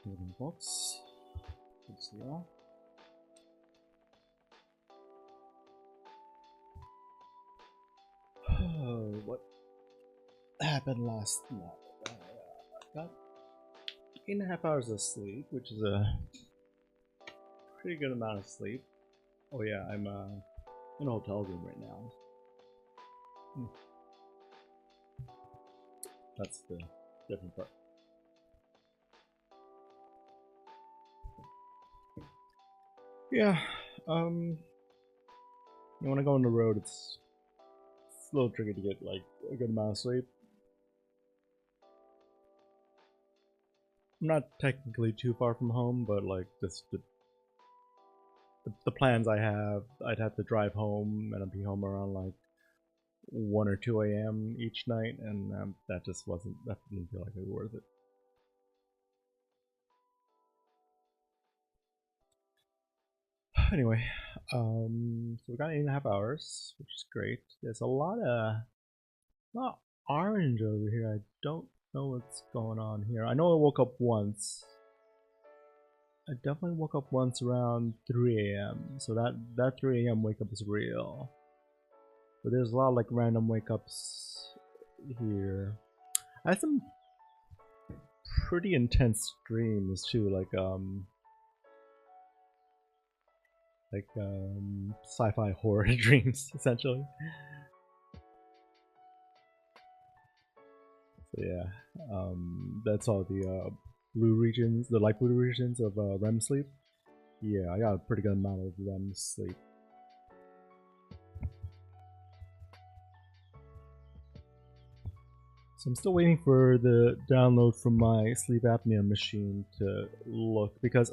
Building books. Good to see y'all. Oh, what happened last night? I got 8.5 hours of sleep, which is a pretty good amount of sleep. Oh yeah, I'm in a hotel room right now. That's the different part. Yeah, when I go on the road, it's a little tricky to get like a good amount of sleep. I'm not technically too far from home, but like just the plans I have, I'd have to drive home and I'd be home around like 1 or 2 a.m. each night, and that just that didn't feel like it was worth it. Anyway, so we got 8.5 hours, which is great. There's a lot of orange over here. I don't know what's going on here. I know I woke up once. I definitely woke up once around 3 a.m. So that 3 a.m. wake up is real. But there's a lot of like random wake ups here. I had some pretty intense dreams too, like sci-fi horror dreams, essentially. So yeah, that's all the blue regions, the light blue regions of REM sleep. Yeah, I got a pretty good amount of REM sleep. So I'm still waiting for the download from my sleep apnea machine to look, because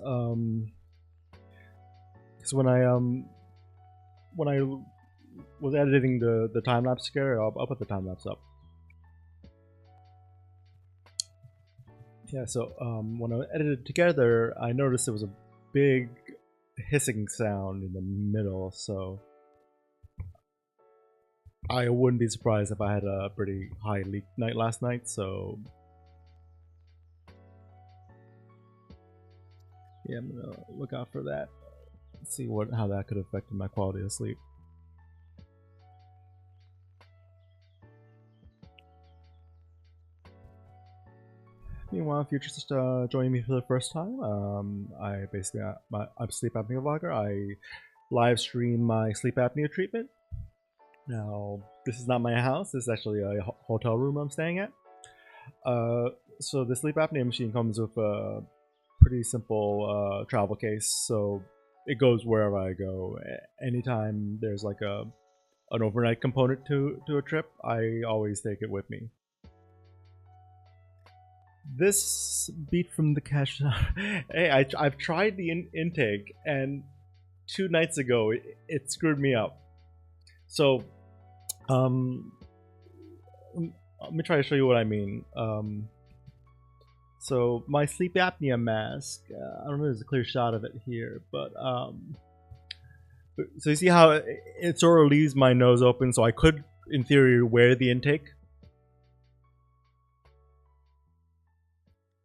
when I was editing the time lapse here, I'll put the time lapse up. Yeah, so when I edited it together, I noticed there was a big hissing sound in the middle, so I wouldn't be surprised if I had a pretty high leak night last night, so yeah, I'm gonna look out for that. See how that could affect my quality of sleep. Meanwhile, if you're just joining me for the first time, I'm sleep apnea vlogger. I live stream my sleep apnea treatment. Now, this is not my house. This is actually a hotel room I'm staying at. So the sleep apnea machine comes with a pretty simple travel case, so it goes wherever I go. Anytime there's like an overnight component to a trip, I always take it with me. This beat from the cache. Hey, I've tried the intake, and 2 nights ago it screwed me up. So, let me try to show you what I mean. So my sleep apnea mask, I don't know if there's a clear shot of it here, but so you see how it sort of leaves my nose open, so I could, in theory, wear the intake.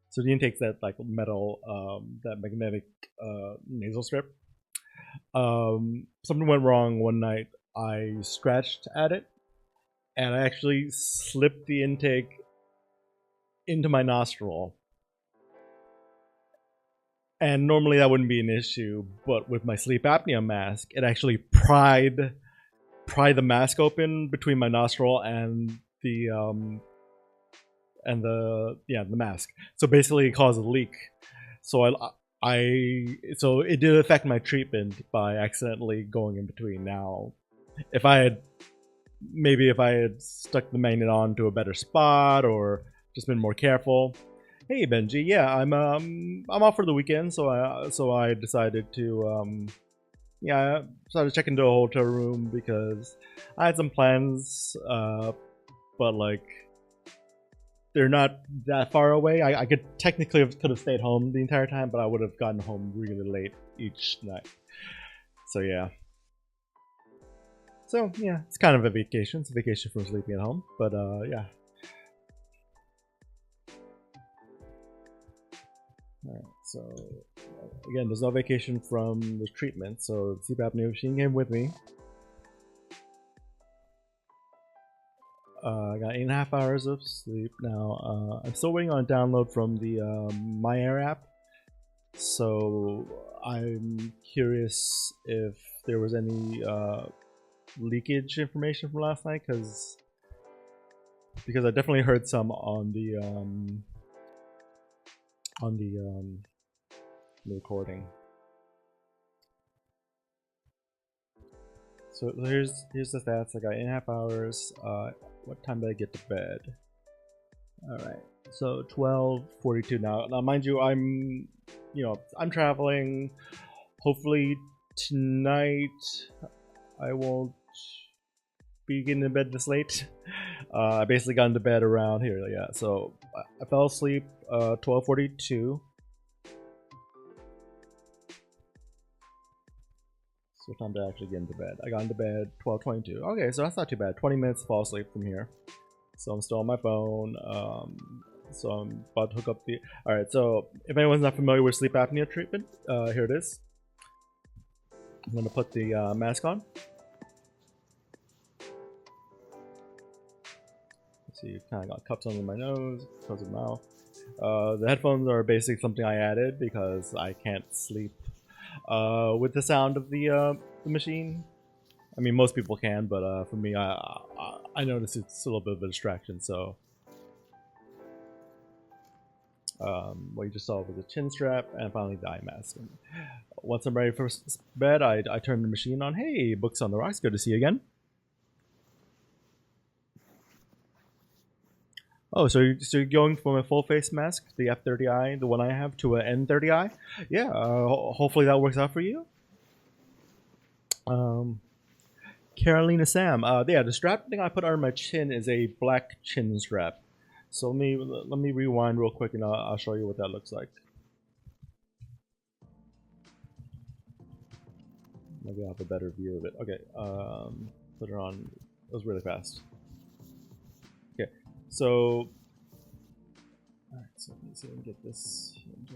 So the intake's that like metal, that magnetic nasal strip. Something went wrong one night. I scratched at it, and I actually slipped the intake into my nostril. And normally that wouldn't be an issue, but with my sleep apnea mask, it actually pried the mask open between my nostril and the mask. So basically, it caused a leak. So so it did affect my treatment by accidentally going in between. Now, if I had stuck the magnet on to a better spot or just been more careful. Hey Benji, yeah, I'm off for the weekend, so I decided to started checking into a hotel room because I had some plans, but like they're not that far away. I could technically could have stayed home the entire time, but I would have gotten home really late each night. So yeah. So yeah, it's kind of a vacation. It's a vacation from sleeping at home, but yeah. Alright, so again, there's no vacation from the treatment, so the sleep apnea machine came with me. I got 8.5 hours of sleep now. I'm still waiting on a download from the My Air app, so I'm curious if there was any leakage information from last night, because I definitely heard some on the recording. So here's the stats. I got 8.5 hours. What time did I get to bed? All right, so 12:42 now. Now, mind you, I'm traveling. Hopefully tonight I won't be getting in bed this late. I basically got into bed around here. Yeah, so I fell asleep 12:42. So what time did I actually get into bed? I got into bed 12:22. Okay, so that's not too bad. 20 minutes to fall asleep from here. So I'm still on my phone. So I'm about to hook up the... Alright, so if anyone's not familiar with sleep apnea treatment, here it is. I'm going to put the mask on. See, kind of got cups under my nose, close my mouth. The headphones are basically something I added because I can't sleep with the sound of the machine. I mean, most people can, but for me, I notice it's a little bit of a distraction. So, what you just saw was a chin strap and finally the eye mask. And once I'm ready for bed, I turn the machine on. Hey, Books on the Rocks, good to see you again. Oh, so you're going from a full face mask, the F30i, the one I have, to an N30i? Yeah, hopefully that works out for you. Carolina Sam, yeah, the strap thing I put on my chin is a black chin strap. So let me rewind real quick and I'll show you what that looks like. Maybe I'll have a better view of it. Okay, put it on. It was really fast. Okay, so all right, so let me see if I can get this into.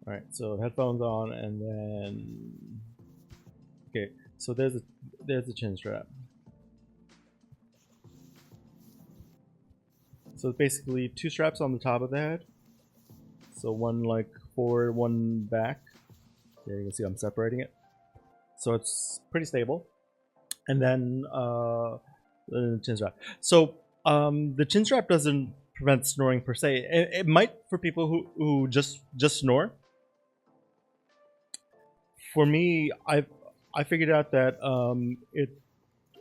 All right, so headphones on, and then okay, so there's the chin strap. So it's basically two straps on the top of the head. So one like forward, one back. There you can see I'm separating it. So it's pretty stable. And then the chin strap. So the chin strap doesn't prevent snoring per se. It might for people who just snore. For me, I figured out that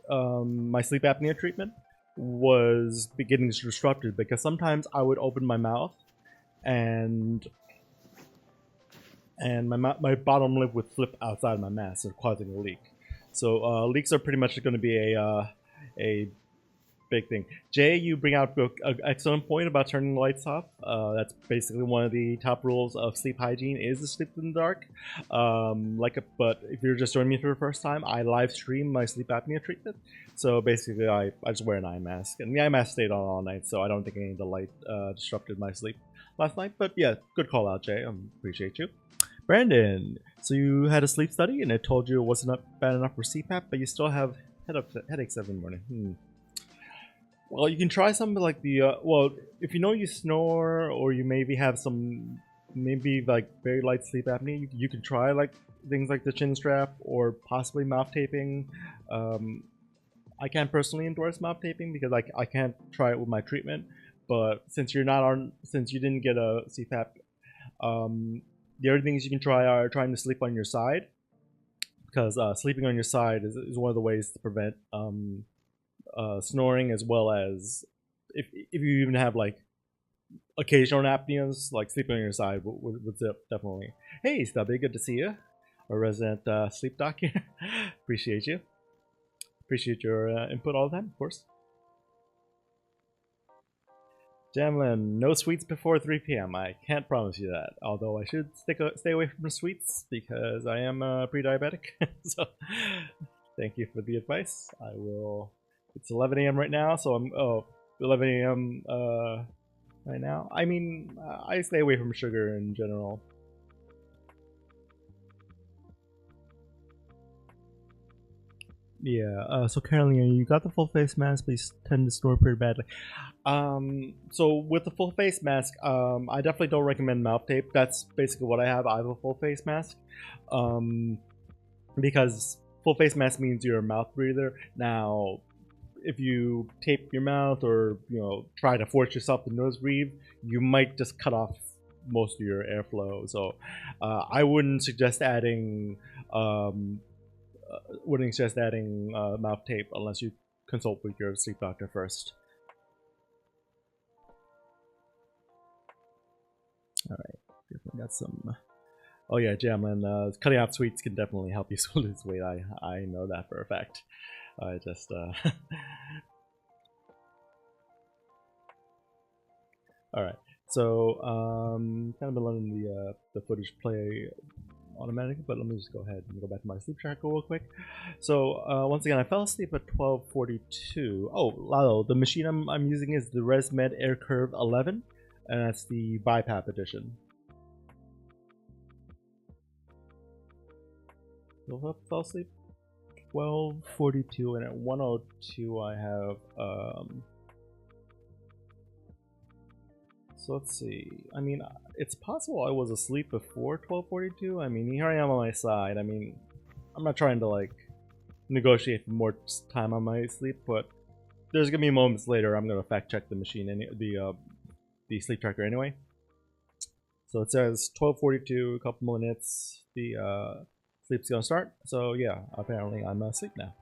my sleep apnea treatment was getting disrupted because sometimes I would open my mouth and my bottom lip would flip outside my mask, so causing a leak. So leaks are pretty much going to be a big thing. Jay, you bring out an excellent point about turning the lights off. That's basically one of the top rules of sleep hygiene is to sleep in the dark. But if you're just joining me for the first time, I live stream my sleep apnea treatment. So basically, I just wear an eye mask, and the eye mask stayed on all night, so I don't think any of the light disrupted my sleep last night. But yeah, good call out, Jay. Appreciate you. Brandon, so you had a sleep study, and it told you it wasn't bad enough for CPAP, but you still have headaches every morning. Well, you can try something like the well, if you know you snore or you maybe have some like very light sleep apnea, you can try like things like the chin strap or possibly mouth taping. I can't personally endorse mouth taping because I can't try it with my treatment. But since you didn't get a CPAP, the other things you can try are trying to sleep on your side, because sleeping on your side is one of the ways to prevent snoring, as well as if you even have like occasional apneas, like sleeping on your side would definitely. Hey Stubby, good to see you. Our resident sleep doc here. Appreciate you. Appreciate your input all the time, of course. Jamlin, no sweets before 3 p.m. I can't promise you that, although I should stay away from the sweets because I am pre-diabetic. So Thank you for the advice. I will. It's 11 a.m. right now, so I'm 11 a.m. Right now. I mean, I stay away from sugar in general. Yeah. So Carolina, you got the full face mask, but you tend to snore pretty badly. So with the full face mask, I definitely don't recommend mouth tape. That's basically what I have. I have a full face mask. Um, because full face mask means you're a mouth breather. Now, if you tape your mouth or try to force yourself to nose breathe, you might just cut off most of your airflow. So I wouldn't suggest adding mouth tape unless you consult with your sleep doctor first. All right, definitely got some. Oh yeah, Jamlin, cutting out sweets can definitely help you lose weight. I know that for a fact. I just all right. So kind of been letting the footage play automatically, but let me just go ahead and go back to my sleep tracker real quick. So once again, I fell asleep at 12:42. Oh, Lalo, the machine I'm using is the ResMed AirCurve 11, and that's the BiPAP edition. Fell asleep 12:42, and at 1:02 I have so let's see. I mean, it's possible I was asleep before 12:42. I mean, here I am on my side. I mean, I'm not trying to like negotiate for more time on my sleep, but there's gonna be moments later I'm gonna fact check the machine and the sleep tracker anyway. So it says 12:42, a couple more minutes. The sleep's gonna start. So yeah, apparently I'm asleep now.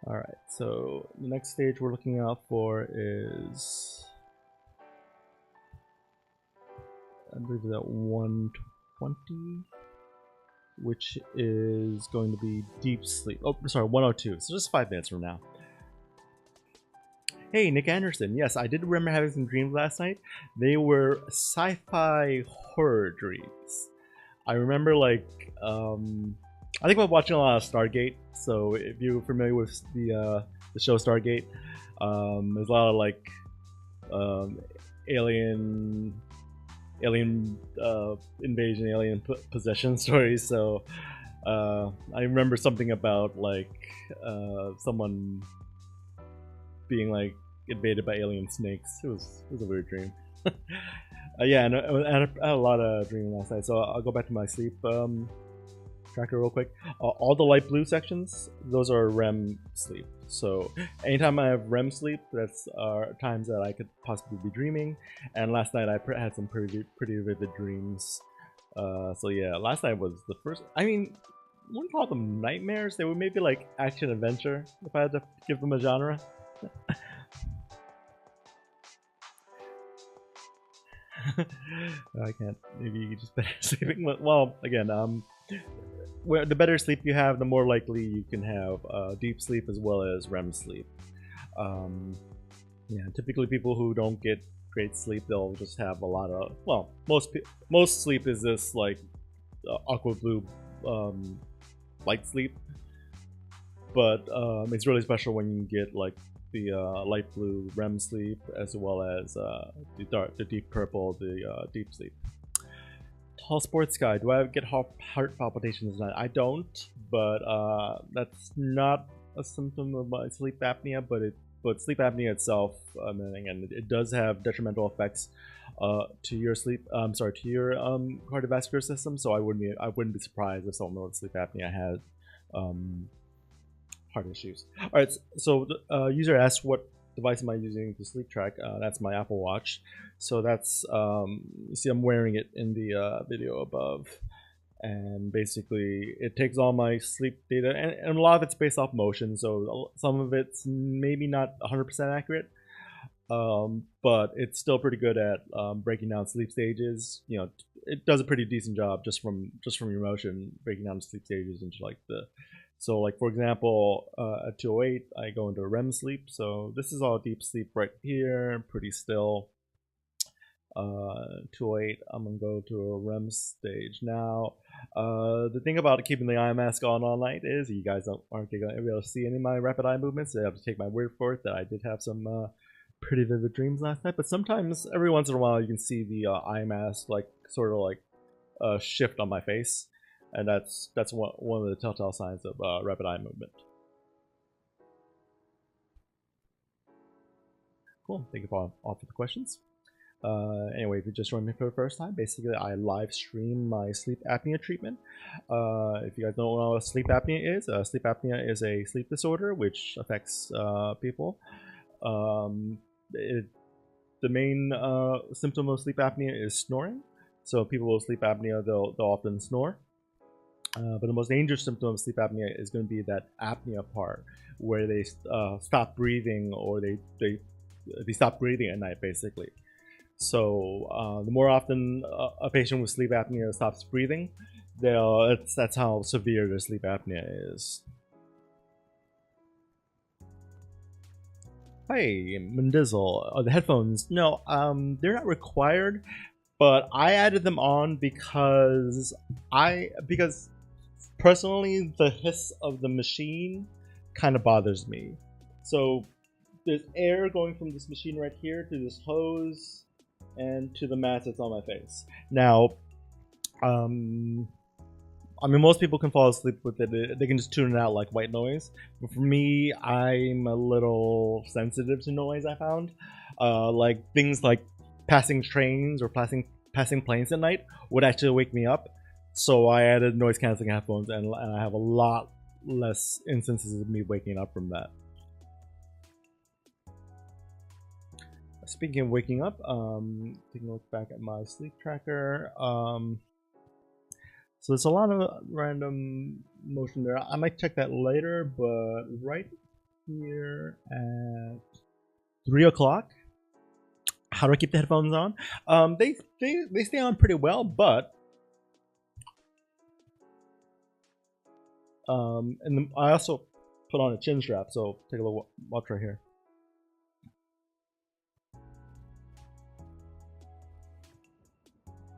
Alright, so the next stage we're looking out for is, I believe it's at 120, which is going to be deep sleep. Oh, sorry, 102, so just 5 minutes from now. Hey, Nick Anderson. Yes, I did remember having some dreams last night. They were sci-fi horror dreams. I remember I think I'm watching a lot of Stargate. So if you're familiar with the show Stargate, there's a lot of alien invasion, alien possession stories. So I remember something about someone being invaded by alien snakes. It was a weird dream. Yeah, and I had a lot of dreaming last night. So I'll go back to my sleep tracker real quick. All the light blue sections, those are REM sleep. So anytime I have REM sleep, that's times that I could possibly be dreaming. And last night I had some pretty vivid dreams. So yeah, last night was the first. I mean, I wouldn't call them nightmares. They were maybe like action adventure if I had to give them a genre. I can't. Maybe you just better sleeping. Well, again, where the better sleep you have, the more likely you can have deep sleep as well as REM sleep. Yeah, typically people who don't get great sleep, they'll just have a lot of. Well, most sleep is this aqua blue light sleep, but it's really special when you get the light blue REM sleep as well as the deep purple, the deep sleep. Tall sports guy, do I get heart palpitations at night? I don't, but that's not a symptom of my sleep apnea, but sleep apnea itself, and it does have detrimental effects to your to your cardiovascular system. So I wouldn't be surprised if someone with sleep apnea had heart issues. All right, so the user asked, what device am I using to sleep track? That's my Apple Watch. So that's you see I'm wearing it in the video above, and basically it takes all my sleep data, and a lot of it's based off motion. So some of it's maybe not 100% accurate, but it's still pretty good at breaking down sleep stages. It does a pretty decent job just from your motion, breaking down sleep stages into the So, like for example, at 208, I go into REM sleep. So this is all deep sleep right here, pretty still. 208, I'm gonna go to a REM stage now. The thing about keeping the eye mask on all night is you guys aren't gonna be able to see any of my rapid eye movements. So you have to take my word for it that I did have some pretty vivid dreams last night. But sometimes, every once in a while, you can see the eye mask like sort of like shift on my face, and that's one of the telltale signs of rapid eye movement. Cool. Thank you for all for the questions. Anyway, if you just joined me for the first time, basically I live stream my sleep apnea treatment. If you guys don't know what sleep apnea is a sleep disorder which affects people. The main symptom of sleep apnea is snoring. So people with sleep apnea, they'll often snore. But the most dangerous symptom of sleep apnea is going to be that apnea part, where they stop breathing, or they stop breathing at night, basically. So the more often a patient with sleep apnea stops breathing, that's how severe their sleep apnea is. Hey, Mendizzle, the headphones. No, they're not required, but I added them on because personally the hiss of the machine kind of bothers me. So there's air going from this machine right here to this hose and to the mask that's on my face. Now, I mean, most people can fall asleep with it. They can just tune it out like white noise. But for me, I'm a little sensitive to noise, I found. Like things like passing trains or passing planes at night would actually wake me up. So I added noise canceling headphones, and I have a lot less instances of me waking up from that. Speaking of waking up, taking a look back at my sleep tracker. So there's a lot of random motion there. I might check that later, but right here at 3 o'clock, how do I keep the headphones on? They stay on pretty well, but and then I also put on a chin strap. So take a look, watch right here.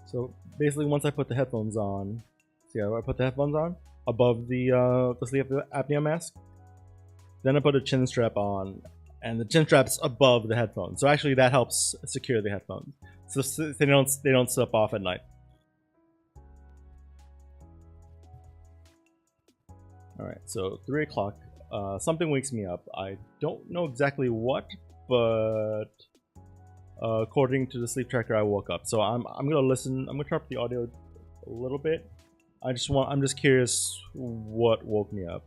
So basically, once I put the headphones on, see how I put the headphones on above the sleep apnea mask. Then I put a chin strap on, and the chin strap's above the headphones. So actually, that helps secure the headphones, so they don't slip off at night. All right, so 3 o'clock. Something wakes me up. I don't know exactly what, but according to the sleep tracker, I woke up. So I'm gonna listen. I'm gonna turn up the audio a little bit. I'm just curious what woke me up.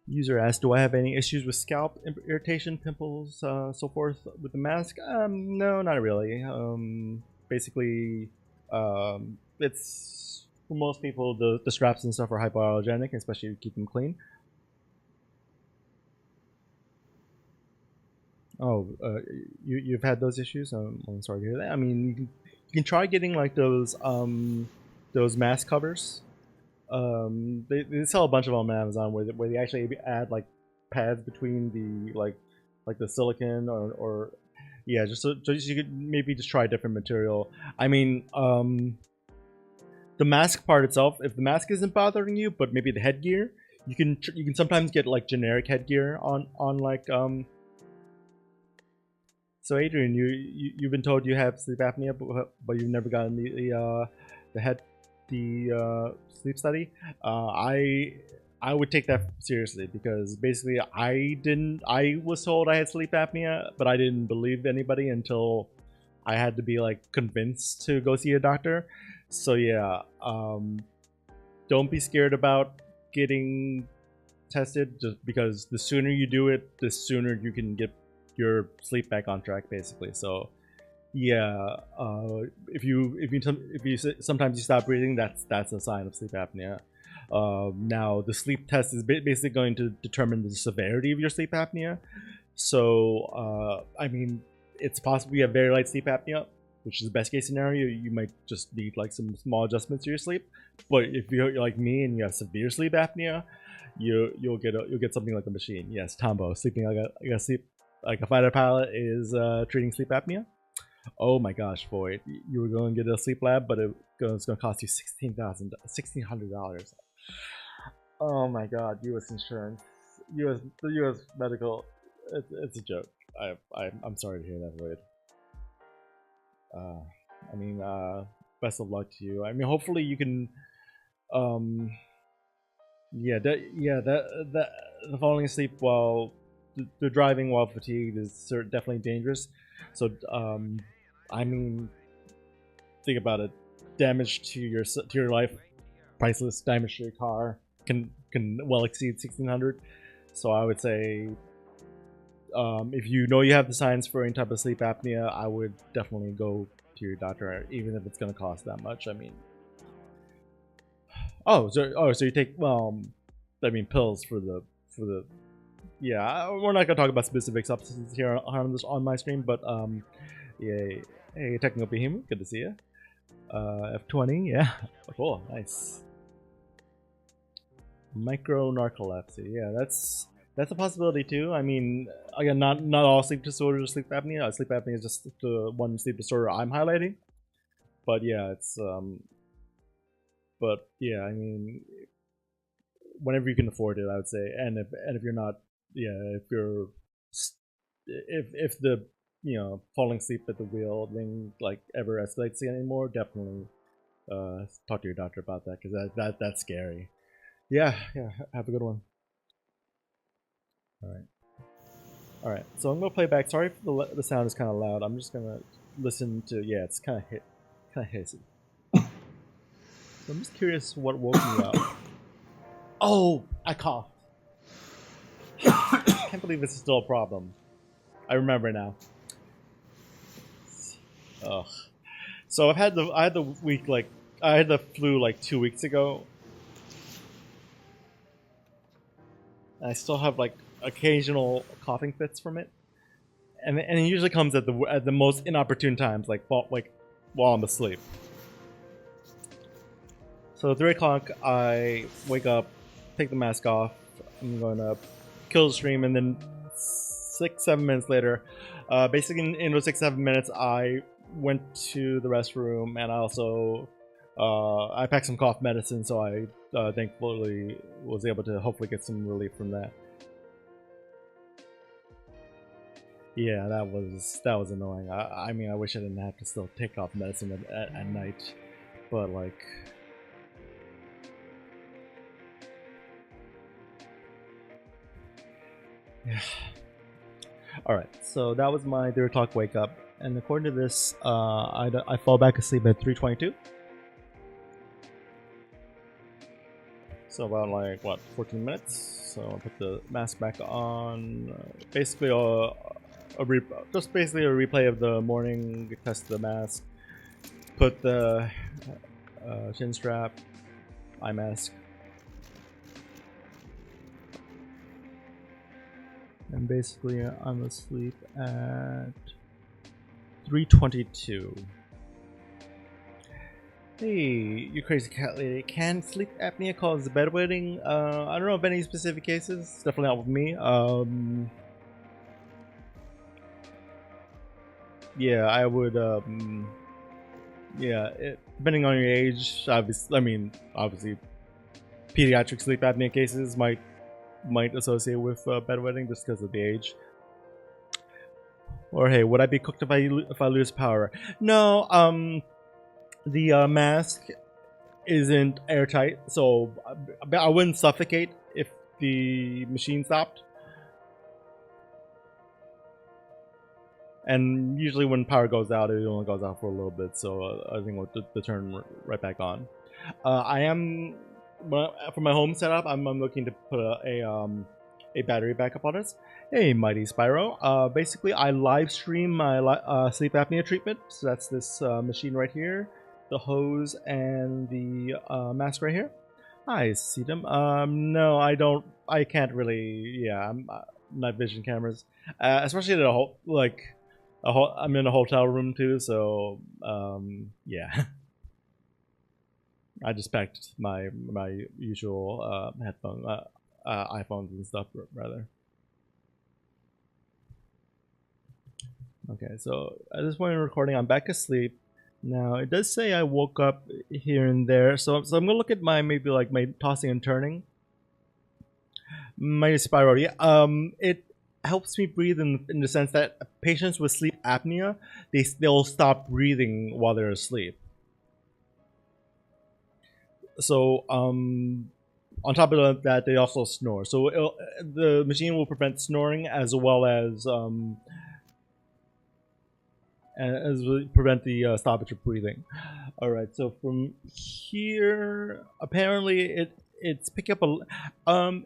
User asked, do I have any issues with scalp irritation, pimples, so forth with the mask? No, not really. Basically, it's for most people the straps and stuff are hypoallergenic, especially to keep them clean. Oh, you've had those issues? I'm sorry to hear that. I mean, you can try getting like those mask covers. They sell a bunch of them on Amazon where they actually add like pads between the like the silicone or yeah, just so you could maybe just try a different material. I mean, the mask part itself, if the mask isn't bothering you, but maybe the headgear, you can sometimes get like generic headgear on like So Adrian, you've been told you have sleep apnea, but you've never gotten the sleep study. I would take that seriously, because basically I was told I had sleep apnea, but I didn't believe anybody until I had to be like convinced to go see a doctor. So yeah, don't be scared about getting tested, just because the sooner you do it, the sooner you can get your sleep back on track, basically. So yeah, if you sometimes you stop breathing, that's a sign of sleep apnea. Now the sleep test is basically going to determine the severity of your sleep apnea. So I mean, it's possible you have very light sleep apnea, which is the best case scenario. You might just need like some small adjustments to your sleep. But if you're like me and you have severe sleep apnea, you'll get something like a machine. Yes, Tombo, sleeping like a fighter pilot is treating sleep apnea. Oh my gosh, Boyd, you were going to get a sleep lab, but it's going to cost you $1,600. Oh my God, U.S. insurance, the U.S. medical, it's a joke. I'm sorry to hear that, Boyd. I mean, best of luck to you. I mean, hopefully you can, that the falling asleep while the driving while fatigued is definitely dangerous. So, I mean, think about it. Damage to your life, priceless. Damage to your car can well exceed 1,600. So I would say, if you know you have the signs for any type of sleep apnea, I would definitely go to your doctor, even if it's going to cost that much. I mean, so you take pills for the yeah. We're not gonna talk about specific substances here on my stream, but yeah. Hey, technical behemoth, good to see you. F20, yeah, cool, nice. Micro narcolepsy, yeah, that's a possibility too. I mean, again, not all sleep disorders are sleep apnea. Sleep apnea is just the one sleep disorder I'm highlighting. But yeah, it's but yeah, I mean, whenever you can afford it, I would say. And if you're not, yeah, if the falling asleep at the wheel thing like ever escalates anymore, definitely talk to your doctor about that, because that's scary. Yeah, have a good one. All right, so I'm gonna play back. Sorry if the sound is kind of loud. I'm just gonna listen to, yeah, it's kind of hissy. I'm just curious what woke me up. Oh, I coughed. I can't believe this is still a problem. I remember now. Ugh. So I had the flu like 2 weeks ago. I still have like occasional coughing fits from it, and it usually comes at the most inopportune times, like while I'm asleep. So 3 o'clock, I wake up, take the mask off. I'm going to kill the stream, and then 6-7 minutes later, basically in those 6-7 minutes, I went to the restroom, and I also I packed some cough medicine, so I thankfully was able to hopefully get some relief from that. Yeah, that was annoying. I mean, I wish I didn't have to still take cough medicine at night, but like. Yeah. Alright, so that was my 3 o'clock wake up, and according to this, I fall back asleep at 3:22. So about like, what, 14 minutes? So I'll put the mask back on. Basically, just basically a replay of the morning, test the mask, put the chin strap, eye mask. And basically, I'm asleep at 3:22. Hey, you crazy cat lady. Can sleep apnea cause bedwetting? I don't know of any specific cases. Definitely not with me. Yeah, I would. Yeah, depending on your age, obviously, pediatric sleep apnea cases might associate with bedwetting just because of the age. Or hey, would I be cooked if I lose power? No. The mask isn't airtight, so I wouldn't suffocate if the machine stopped. And usually when power goes out, it only goes out for a little bit, so I think we'll turn right back on. I am, for my home setup, I'm looking to put a battery backup on it. Hey, Mighty Spyro. Basically, I live stream my sleep apnea treatment. So that's this machine right here, the hose, and the mask right here. I see them. No, I don't. I can't really. Yeah, I'm night vision cameras, especially the whole like I'm in a hotel room too, so yeah. I just packed my usual headphone, iPhones and stuff rather. Okay, so at this point in recording, I'm back asleep. Now it does say I woke up here and there, so I'm gonna look at my maybe like my tossing and turning, my spiral. Yeah, it helps me breathe in the sense that patients with sleep apnea they'll stop breathing while they're asleep. So on top of that, they also snore. So the machine will prevent snoring as well as prevent the stoppage of breathing. All right. So from here, apparently it's picking up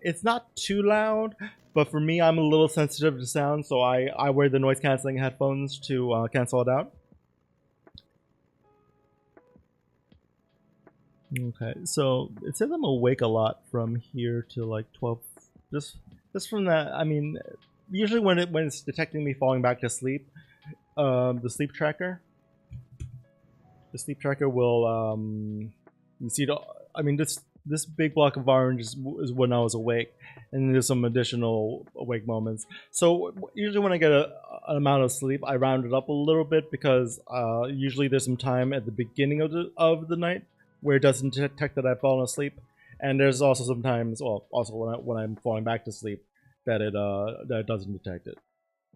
it's not too loud, but for me, I'm a little sensitive to sound, so I wear the noise canceling headphones to cancel it out. Okay, so it says I'm awake a lot from here to like 12. Just from that, I mean, usually when it's detecting me falling back to sleep, the sleep tracker will you see the I mean this big block of orange is when I was awake, and there's some additional awake moments. So usually when I get an amount of sleep, I round it up a little bit because usually there's some time at the beginning of the night where it doesn't detect that I've fallen asleep, and there's also sometimes, well, also when I'm falling back to sleep, that it doesn't detect it.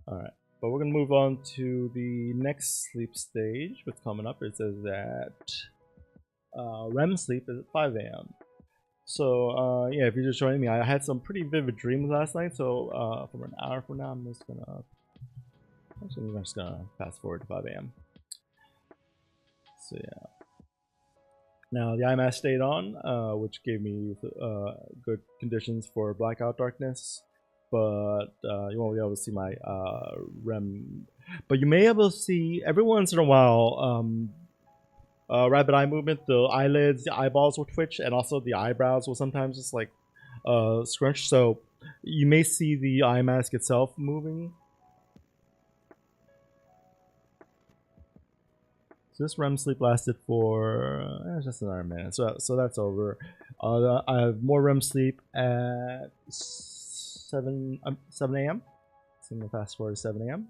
All right, but we're gonna move on to the next sleep stage. What's coming up? It says that REM sleep is at 5 a.m. So yeah, if you're just joining me, I had some pretty vivid dreams last night. So for an hour from now, I'm just gonna fast forward to 5 a.m. So yeah. Now the eye mask stayed on, which gave me good conditions for blackout darkness, but you won't be able to see my REM. But you may be able to see every once in a while rapid eye movement. The eyelids, the eyeballs will twitch, and also the eyebrows will sometimes just like scrunch. So you may see the eye mask itself moving. So this REM sleep lasted for just another minute. So that's over. I have more REM sleep at 7 a.m. So I'm gonna fast forward to 7 a.m.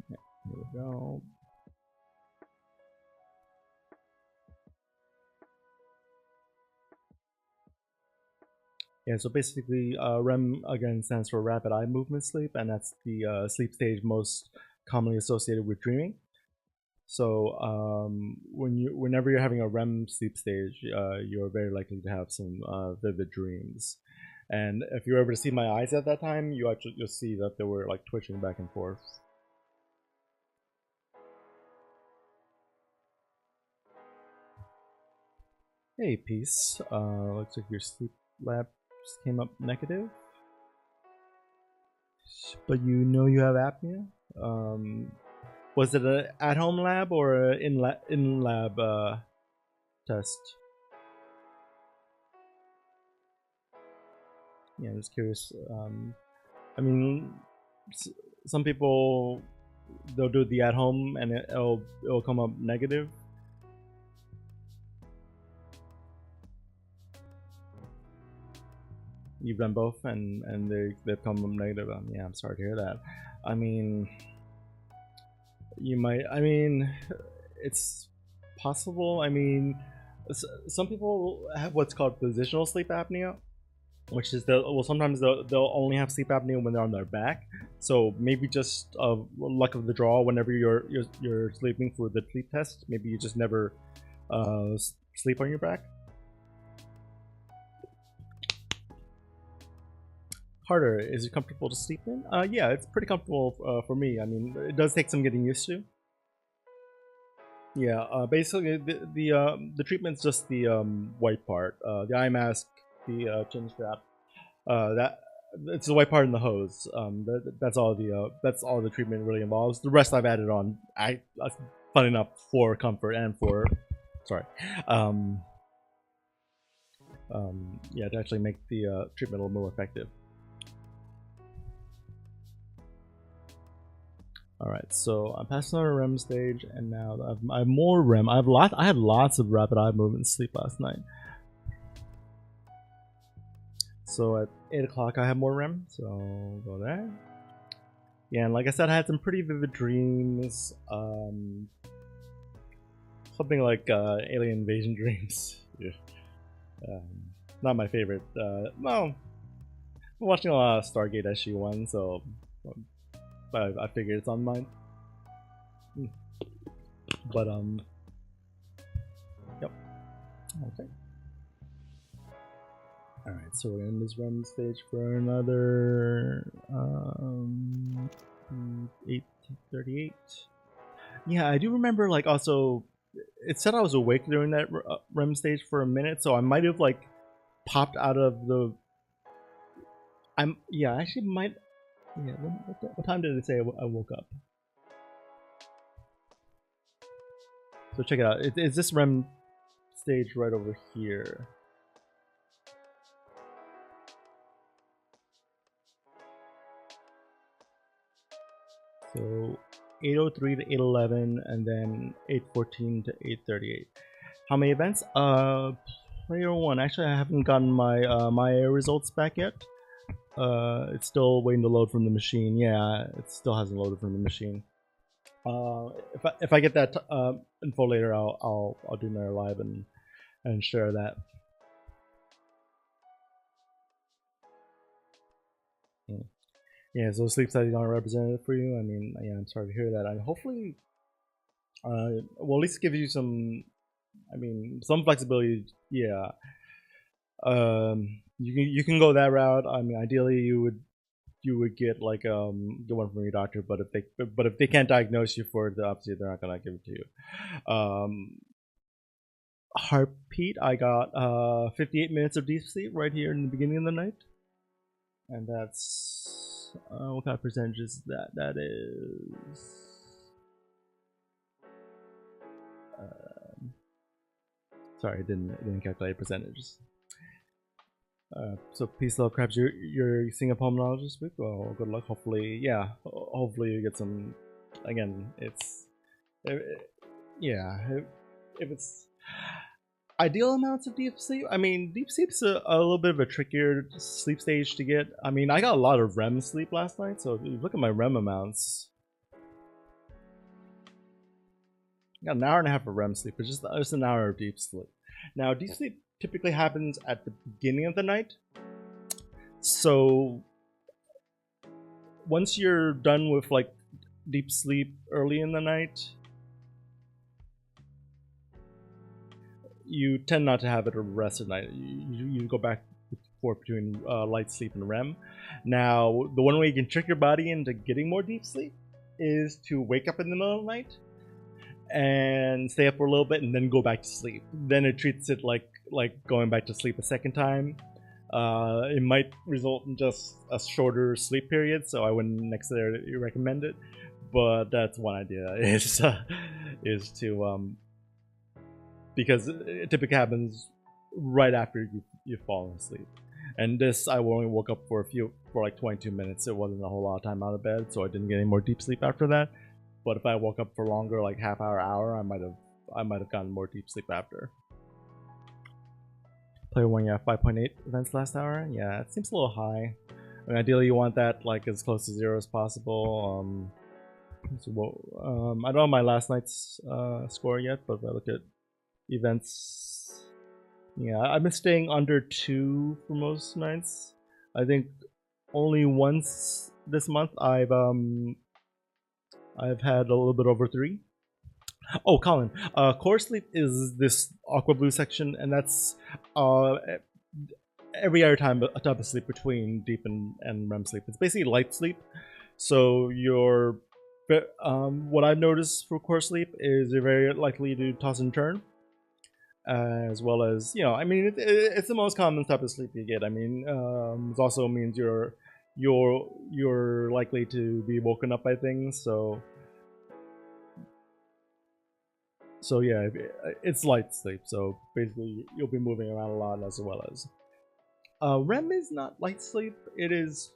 Yeah, here we go. Yeah, so basically, REM again stands for rapid eye movement sleep, and that's the sleep stage most commonly associated with dreaming. So whenever you're having a REM sleep stage, you're very likely to have some vivid dreams. And if you were able to see my eyes at that time, you'll see that they were like twitching back and forth. Hey, peace. Looks like your sleep lab just came up negative, but you know you have apnea. Was it an at-home lab or an in-lab test? Yeah, I'm just curious. I mean, some people they'll do the at-home and it'll come up negative. You've done both, and they've come up negative. Yeah, I'm sorry to hear that. I mean, you might. I mean, it's possible. I mean, some people have what's called positional sleep apnea, which is sometimes they'll only have sleep apnea when they're on their back. So maybe just luck of the draw. Whenever you're sleeping for the sleep test, maybe you just never sleep on your back. Carter, is it comfortable to sleep in? Yeah, it's pretty comfortable for me. I mean, it does take some getting used to. Yeah, basically the treatment's just the white part, the eye mask, the chin strap, that it's the white part in the hose. That's all the treatment really involves. The rest I've added on. Fun enough for comfort and for sorry. yeah, to actually make the treatment a little more effective. All right, so I'm passing on a REM stage, and now I have more REM. I had lots of rapid eye movement sleep last night. So at 8 o'clock, I have more REM. So go there. Yeah, and like I said, I had some pretty vivid dreams. Something like alien invasion dreams. Yeah. Not my favorite. Well, I'm watching a lot of Stargate SG-1, so I figured it's on mine. But yep. Okay. All right, so we're in this REM stage for another 8:38. Yeah, I do remember. Like, also, it said I was awake during that REM stage for a minute, so I might have like popped out of the. I actually might. Yeah, what time did it say I woke up? So check it out. It's this REM stage right over here. So 8:03 to 8:11, and then 8:14 to 8:38. How many events? Player one. Actually, I haven't gotten my my results back yet. It's still waiting to load from the machine. Yeah, it still hasn't loaded from the machine. If I get that info later, I'll do another live and share that. Yeah, so sleep studies aren't representative for you. I mean, yeah, I'm sorry to hear that. And hopefully, well, at least give you some. I mean, some flexibility. Yeah. You can go that route. I mean, ideally, you would get like get one from your doctor, but if they can't diagnose you for it, obviously they're not gonna give it to you. Heartbeat, I got 58 minutes of deep sleep right here in the beginning of the night, and that's what kind of percentage is that? That is sorry, I didn't calculate percentages. So peace, love, crabs. You're seeing a pulmonologist this week. Well, good luck. Hopefully, yeah. Hopefully you get some. Again, it's yeah. If it's ideal amounts of deep sleep, I mean, deep sleep's a little bit of a trickier sleep stage to get. I mean, I got a lot of REM sleep last night, so if you look at my REM amounts, I got an hour and a half of REM sleep, but just an hour of deep sleep. Now, deep sleep typically happens at the beginning of the night. So once you're done with like deep sleep early in the night, you tend not to have it the rest of the night. You go back forth between light sleep and REM. Now, the one way you can trick your body into getting more deep sleep is to wake up in the middle of the night and stay up for a little bit and then go back to sleep. Then it treats it like going back to sleep a second time. It might result in just a shorter sleep period, so I wouldn't necessarily recommend it. But that's one idea is to because it typically happens right after you've fallen asleep. And this, I only woke up for like 22 minutes. It wasn't a whole lot of time out of bed, so I didn't get any more deep sleep after that. But if I woke up for longer, like half hour, I might have gotten more deep sleep after. Player one, yeah, 5.8 events last hour. Yeah, it seems a little high. I mean, ideally, you want that like as close to 0 as possible. I don't have my last night's score yet, but if I look at events, yeah, I've been staying under 2 for most nights. I think only once this month I've had a little bit over 3. Oh, Colin, core sleep is this aqua blue section, and that's every other time a type of sleep between deep and REM sleep. It's basically light sleep. So you're what I've noticed for core sleep is you're very likely to toss and turn, as well as, you know, I mean, it's the most common type of sleep you get. I mean, it also means you're likely to be woken up by things. So So yeah, it's light sleep. So basically, you'll be moving around a lot as well as. REM is not light sleep. It is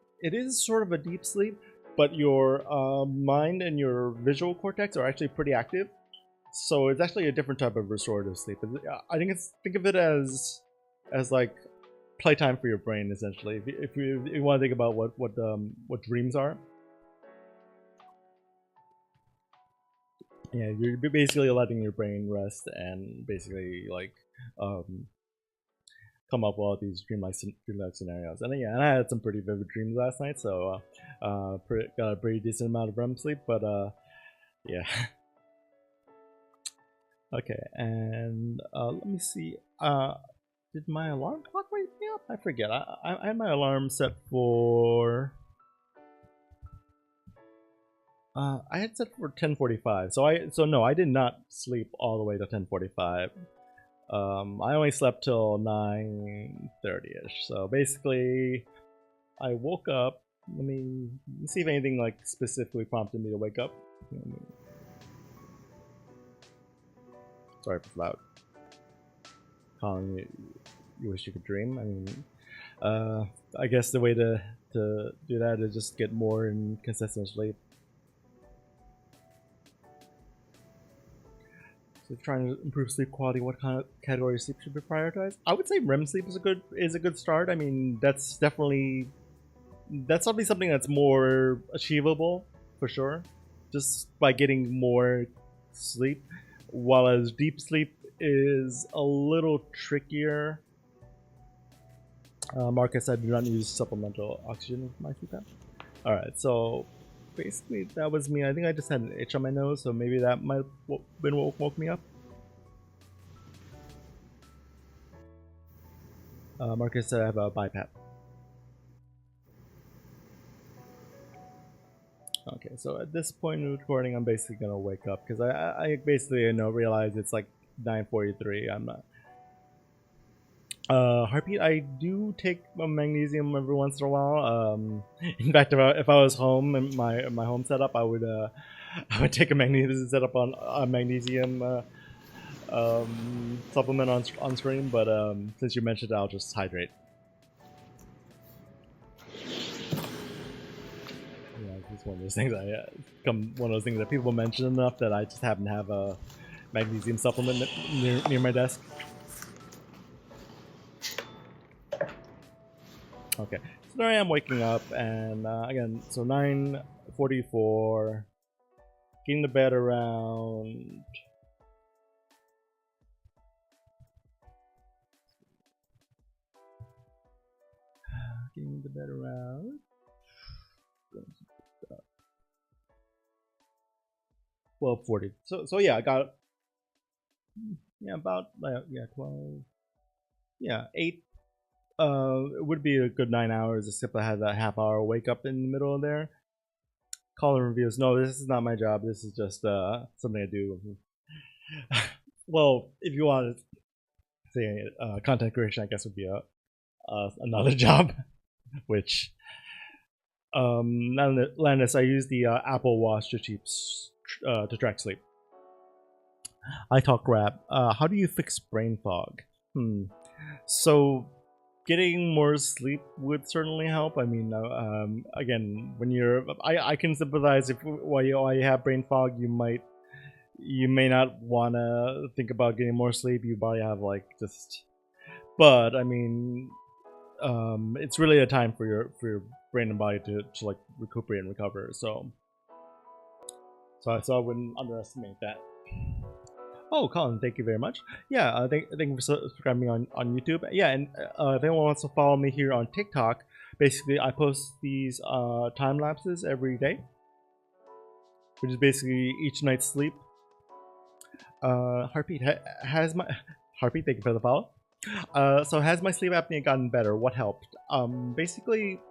sort of a deep sleep, but your mind and your visual cortex are actually pretty active. So it's actually a different type of restorative sleep. Think of it as like playtime for your brain, essentially. If you want to think about what dreams are, yeah, you're basically letting your brain rest and basically like um, come up with all these dreamlike scenarios. And yeah, and I had some pretty vivid dreams last night, so got a pretty decent amount of REM sleep. But yeah. Okay, and let me see. Did my alarm clock wake me up? I forget. I had my alarm set for. I had set for 10:45. So no, I did not sleep all the way to 10:45. I only slept till 9:30ish. So basically, I woke up. Let me see if anything like specifically prompted me to wake up. Sorry for loud. Colin, you wish you could dream. I mean, I guess the way to do that is just get more and consistent sleep. So if trying to improve sleep quality, what kind of category of sleep should be prioritized? I would say REM sleep is a good start. I mean, that's definitely something that's more achievable for sure, just by getting more sleep. While as deep sleep is a little trickier. Marcus said do not use supplemental oxygen with my CPAP. Alright, so basically that was me. I think I just had an itch on my nose, so maybe that might have been what woke me up. Marcus said I have a BiPAP. Okay, so at this point in the recording, I'm basically gonna wake up because I basically realize it's like 9:43. I'm not. Heartbeat. I do take magnesium every once in a while. In fact, if I was home in my home setup, I would take a magnesium setup on a magnesium supplement on stream. But since you mentioned it, I'll just hydrate. It's one of those things one of those things that people mention enough that I just happen to have a magnesium supplement near my desk. Okay, so there I am waking up, and again, so 9:44, getting to bed around. Getting to bed around 12:40. So yeah, I got about 12. Yeah, 8. It would be a good 9 hours, except I had that half-hour wake up in the middle of there. Call and reviews. No, this is not my job. This is just something I do. Well, if you want to say content creation, I guess would be another job. Which, Landis, I use the Apple Watch to track sleep. I talk rap. How do you fix brain fog? So getting more sleep would certainly help. I mean, again, when I can sympathize while you have brain fog, you may not want to think about getting more sleep. You probably have but I mean, it's really a time for your brain and body to like recuperate and recover. So I wouldn't underestimate that. Oh, Colin, thank you very much. Yeah, thank you for subscribing me on YouTube. Yeah, and if anyone wants to follow me here on TikTok, basically I post these time lapses every day, which is basically each night's sleep. Heartbeat has my Heartbeat. Thank you for the follow. So has my sleep apnea gotten better? What helped? Basically,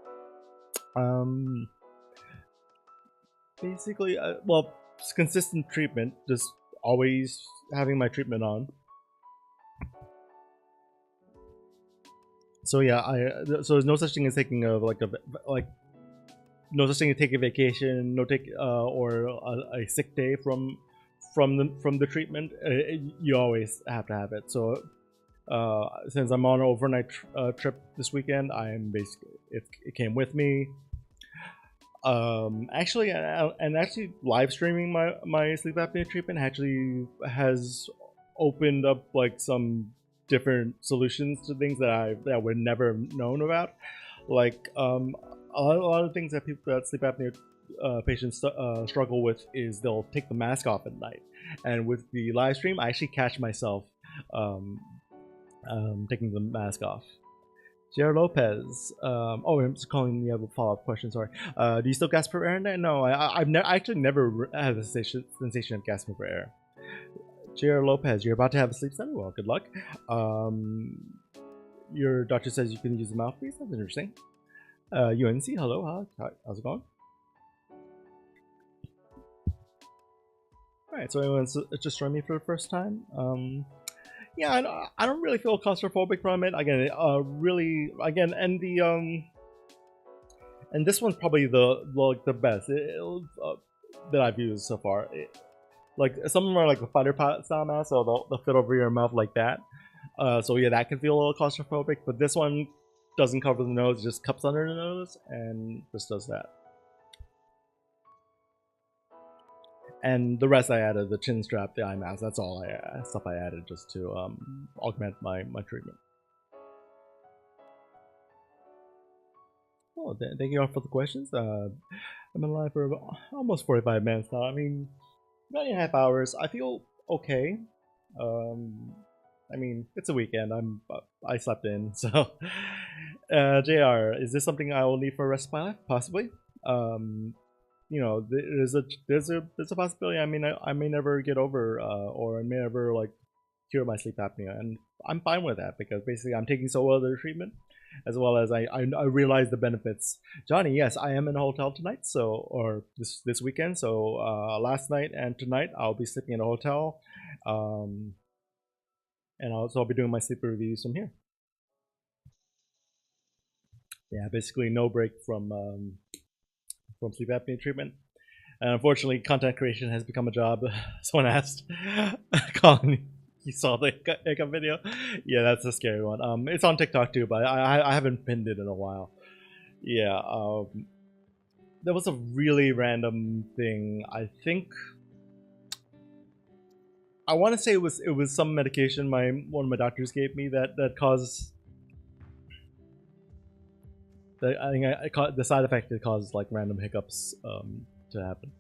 well, consistent treatment. Just always having my treatment on. So yeah, so there's no such thing as taking no such thing as taking a vacation, or a sick day from from the treatment, you always have to have it. So since I'm on an overnight trip this weekend, I'm basically it came with me. Actually, and actually, live streaming my sleep apnea treatment actually has opened up like some different solutions to things that I would never have known about. Like a lot of things that people that sleep apnea patients struggle with is they'll take the mask off at night, and with the live stream, I actually catch myself um, taking the mask off. Jared Lopez. Oh, I'm just calling you a follow-up question. Sorry. Do you still gasp for air? No, I actually never had the sensation of gasping for air. Jared Lopez, you're about to have a sleep study. Well, good luck. Your doctor says you can use the mouthpiece. That's interesting. UNC, hello. How's it going? All right. So anyone's just joined me for the first time. Yeah, I don't really feel claustrophobic from it. Again, really, again, and the and this one's probably the best that I've used so far. Like some of them are like the fighter pilot style mask, so they'll fit over your mouth like that. So yeah, that can feel a little claustrophobic. But this one doesn't cover the nose; it just cups under the nose and just does that. And the rest I added the chin strap, the eye mask. That's all stuff I added just to augment my treatment. Oh, thank you all for the questions. I've been live for almost 45 minutes now. I mean, 9.5 hours. I feel okay. I mean, it's a weekend. I slept in, so. Jr, is this something I will need for the rest of my life? Possibly. You know, there's a possibility I may never get over or I may never like cure my sleep apnea, and I'm fine with that because basically I'm taking so well the treatment, as well as I realize the benefits. Johnny, yes, I am in a hotel tonight, so or this weekend. So last night and tonight I'll be sleeping in a hotel, and I'll be doing my sleep reviews from here. Yeah, basically no break from sleep apnea treatment. And unfortunately, content creation has become a job. Someone asked, Colin, you saw the hiccup video? Yeah, that's a scary one. It's on TikTok too, but I haven't pinned it in a while. Yeah, there was a really random thing. I think I want to say it was some medication one of my doctors gave me that caused. I think the side effect it caused like random hiccups to happen.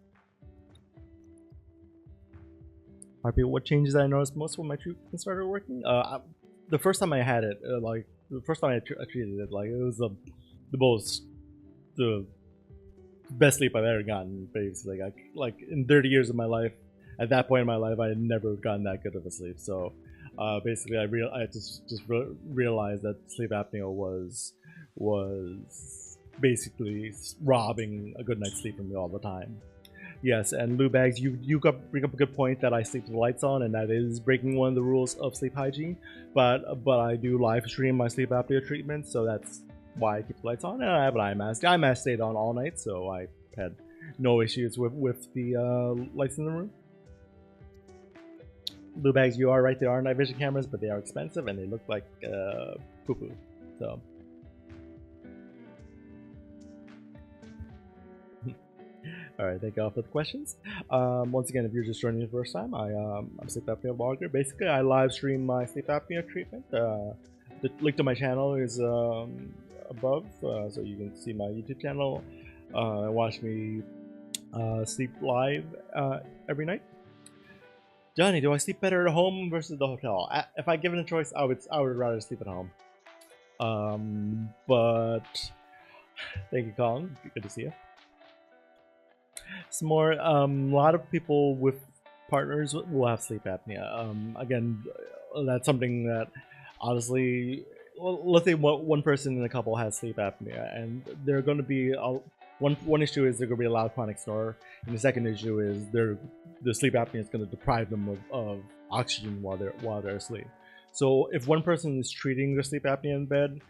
RP, what changes I noticed most when my treatment started working? The first time I had it, like the first time I treated it, like it was the best sleep I've ever gotten. Basically, like in 30 years of my life, at that point in my life, I had never gotten that good of a sleep. So basically, I just realized that sleep apnea was basically robbing a good night's sleep from me all the time. Yes, and Lou Bags, you bring up a good point that I sleep with the lights on, and that is breaking one of the rules of sleep hygiene. But I do live stream my sleep apnea treatment, so that's why I keep the lights on, and I have an eye mask. The eye mask stayed on all night, so I had no issues with the lights in the room. Lou Bags, you are right. There are night vision cameras, but they are expensive and they look like poo poo. So. Alright, thank you all for the questions. Once again, if you're just joining the first time, I'm a sleep apnea vlogger. Basically, I live stream my sleep apnea treatment. The link to my channel is above, so you can see my YouTube channel and watch me sleep live every night. Johnny, do I sleep better at home versus the hotel? If I given a choice, I would rather sleep at home. But thank you, Colin. Good to see you. Some more. A lot of people with partners will have sleep apnea. Again, that's something that honestly, let's say one person in a couple has sleep apnea, and they're going to be one issue is they're going to be a loud chronic snorer, and the second issue is the sleep apnea is going to deprive them of oxygen while they're asleep. So if one person is treating their sleep apnea in bed,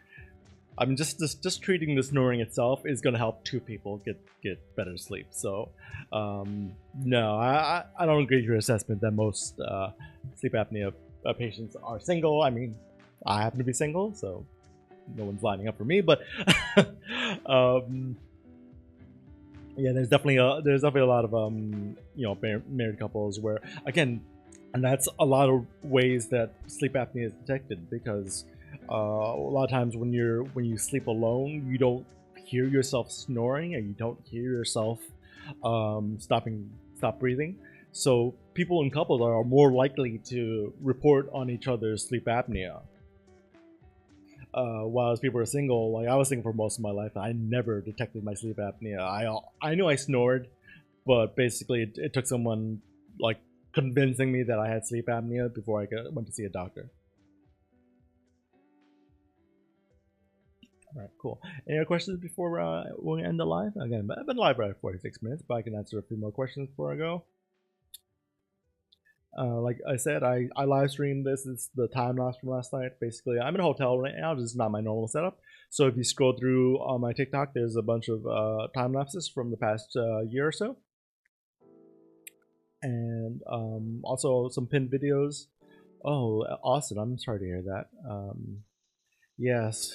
I mean, just treating the snoring itself is gonna help 2 people get better sleep. So, no, I don't agree with your assessment that most sleep apnea patients are single. I mean, I happen to be single, so no one's lining up for me. But um, yeah, there's definitely a lot of married couples where, again, and that's a lot of ways that sleep apnea is detected, because a lot of times when you sleep alone, you don't hear yourself snoring, and you don't hear yourself stop breathing. So people in couples are more likely to report on each other's sleep apnea. While people are single, like I was single for most of my life, I never detected my sleep apnea. I knew I snored, but basically it took someone like convincing me that I had sleep apnea before I went to see a doctor. All right, cool. Any other questions before we end the live? Again, I've been live for 46 minutes, but I can answer a few more questions before I go. Like I said, I live streamed this. It's the time lapse from last night. Basically, I'm in a hotel right now. This is not my normal setup. So if you scroll through on my TikTok, there's a bunch of time lapses from the past year or so, and also some pinned videos. Oh, Austin, I'm sorry to hear that. Yes.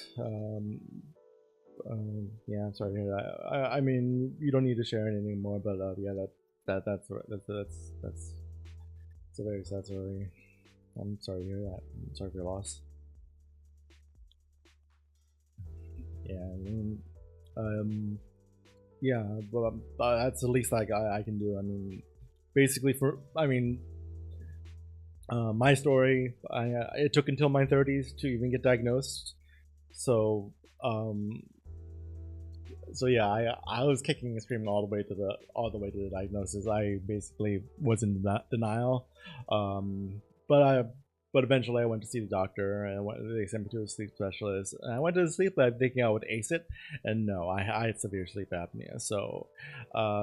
Yeah, I'm sorry to hear that. I mean, you don't need to share it anymore, but yeah, that's it's a very sad story. I'm sorry to hear that. I'm sorry for your loss. Yeah, I mean, yeah, but that's the least I can do. I mean, basically, my story, it took until my 30s to even get diagnosed. So, um, so yeah, I was kicking and screaming all the way to the diagnosis. I basically was in denial, but but eventually I went to see the doctor, and they sent me to a sleep specialist. And I went to the sleep lab thinking I would ace it, and no, I had severe sleep apnea. So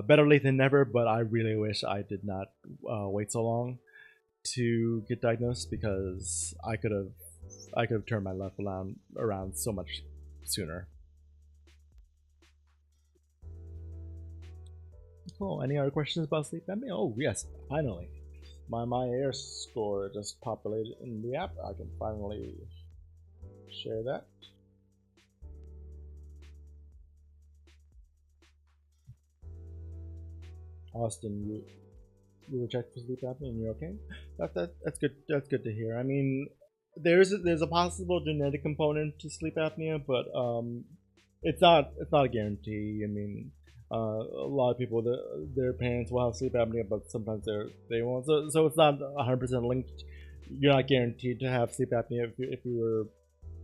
better late than never, but I really wish I did not wait so long to get diagnosed, because I could have turned my life around so much sooner. Cool. Any other questions about sleep apnea? Oh yes, finally. My air score just populated in the app. I can finally share that. Austin, you were checked for sleep apnea and you're okay. That's good. That's good to hear. I mean, there's a possible genetic component to sleep apnea, but it's not a guarantee. I mean, a lot of people, their parents will have sleep apnea, but sometimes they won't. So it's not 100% linked. You're not guaranteed to have sleep apnea if your